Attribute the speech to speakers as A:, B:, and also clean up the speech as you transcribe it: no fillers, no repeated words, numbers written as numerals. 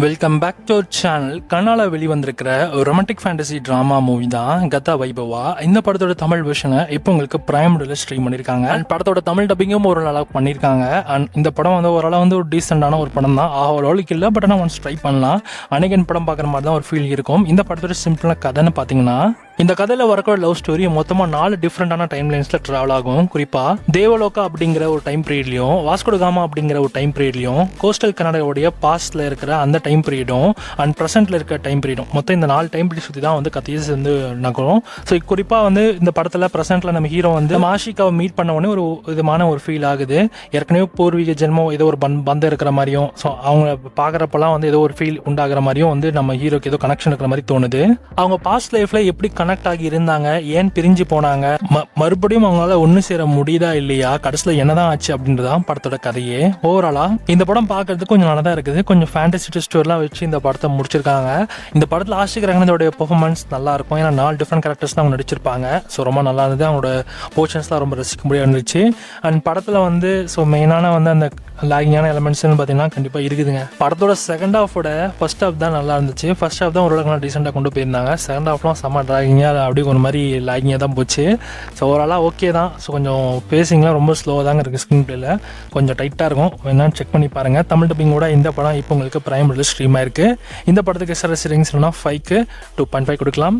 A: Welcome back to our channel. கனால வெளிவந்திருக்கிற ஒரு ரொமான்டிக் ஃபேண்டசி ட்ராமா மூவி தான் கதா வைபவா. இந்த படத்தோட தமிழ் வெர்ஷனை இப்போ உங்களுக்கு பிரைம் வீடியோவில் ஸ்ட்ரீம் பண்ணியிருக்காங்க. அண்ட் படத்தோட தமிழ் டப்பிங்கும் ஒரு அளவுக்கு பண்ணியிருக்காங்க. அண்ட் இந்த படம் வந்து ஓரளவு வந்து ஒரு டீசெண்டான ஒரு படம் தான். ஓரளவுக்கு இல்லை, பட் ஆனால் ஒன்ஸ் ட்ரை பண்ணலாம். அன்னைக்கு படம் பார்க்குற மாதிரி தான் ஒரு ஃபீல் இருக்கும். இந்த படத்தோட சிம்பிளான கதைன்னு பார்த்தீங்கன்னா, இந்த கதையில் வரக்கூட லவ் ஸ்டோரி மொத்தமாக 4 டிஃப்ரெண்டான டைம் லைன்ஸில் ட்ராவல் ஆகும். குறிப்பாக தேவலோகா அப்படிங்கிற ஒரு டைம் பீரியட்லையும், வாஸ்கோடகாமா அப்படிங்கிற ஒரு டைம் பீரியட்லையும், கோஸ்டல் கனடாவுடைய பாஸ்ட்ல இருக்கிற அந்த டைம் பீரியடும் அண்ட் ப்ரெசென்ட்ல இருக்கிற டைம் பீரியடும், மொத்தம் இந்த 4 டைம் பீரியட் சுற்றி தான் வந்து கதையை வந்து நகரும். ஸோ குறிப்பாக வந்து இந்த படத்தில் ப்ரெசென்ட்ல நம்ம ஹீரோ வந்து ஆஷிகாவை மீட் பண்ண உடனே ஒரு விதமான ஒரு ஃபீல் ஆகுது. ஏற்கனவே பூர்வீக ஜென்மம் ஏதோ ஒரு பந்தம் இருக்கிற மாதிரியும், ஸோ அவங்க பார்க்குறப்பெல்லாம் வந்து ஏதோ ஒரு ஃபீல் உண்டாகிற மாதிரியும் வந்து நம்ம ஹீரோக்கு ஏதோ கனெக்ஷன் இருக்கிற மாதிரி தோணுது. அவங்க பாஸ்ட் லைஃப்ல எப்படி கனெக்ட் ஆகி இருந்தாங்க, ஏன் பிரிஞ்சு போனாங்க, மறுபடியும் அவங்களால ஒண்ணு சேர முடியுதா இல்லையா, கடைசியில் என்னதான் ஆச்சு அப்படின்றதான் படத்தோட கதையே. ஓவராலா இந்த படம் பார்க்கறதுக்கு கொஞ்சம் நல்லா தான் இருக்குது. கொஞ்சம் ஃபேண்டசி ட்விஸ்ட்லாம் வச்சு இந்த படத்தை முடிச்சிருக்காங்க. இந்த படத்தில் ஆஷிக் ரஹ்மானோட பெர்ஃபார்மன்ஸ் நல்லா இருக்கும். ஏன்னா 4 டிஃப்ரெண்ட் கேரக்டர்ஸ் அவங்க நடிச்சிருப்பாங்க. ஸோ ரொம்ப நல்லா இருந்தது. அவங்களோட போர்ஷன்ஸ்லாம் ரொம்ப ரசிக்க முடியாது இருந்துச்சு. அண்ட் படத்தில் வந்து ஸோ மெயினான வந்து அந்த லாகிங்கான எலமெண்ட்ஸ்னு பார்த்தீங்கன்னா கண்டிப்பாக இருக்குதுங்க. படத்தோட செகண்ட் ஹாஃபோட ஃபர்ஸ்ட் ஹாஃப் தான் நல்லா இருந்துச்சு. ஃபர்ஸ்ட் ஹாஃப் தான் ஓரளவுக்கு நல்லா டீசெண்டாக கொண்டு போயிருந்தாங்க. செகண்ட் ஹாஃப்லாம் செம்ம ட்ராகிங்காக அப்படி ஒரு மாதிரி லாகிங்காக தான் போச்சு. ஸோ ஓவராலாக ஓகே தான். ஸோ கொஞ்சம் பேசிங்லாம் ரொம்ப ஸ்லோவாக தாங்க இருக்குது. ஸ்க்ரீன் பிளேல கொஞ்சம் டைட்டாக இருக்கும். வேணாலும் செக் பண்ணி பாருங்கள். தமிழ் டப்பிங்கோட இந்த படம் இப்போ உங்களுக்கு பிரைம் வீடியோவில் ஸ்ட்ரீமாக இருக்குது. இந்த படத்துக்கு SRS ரேட்டிங்ஸ் 5க்கு 2.5 கொடுக்கலாம்.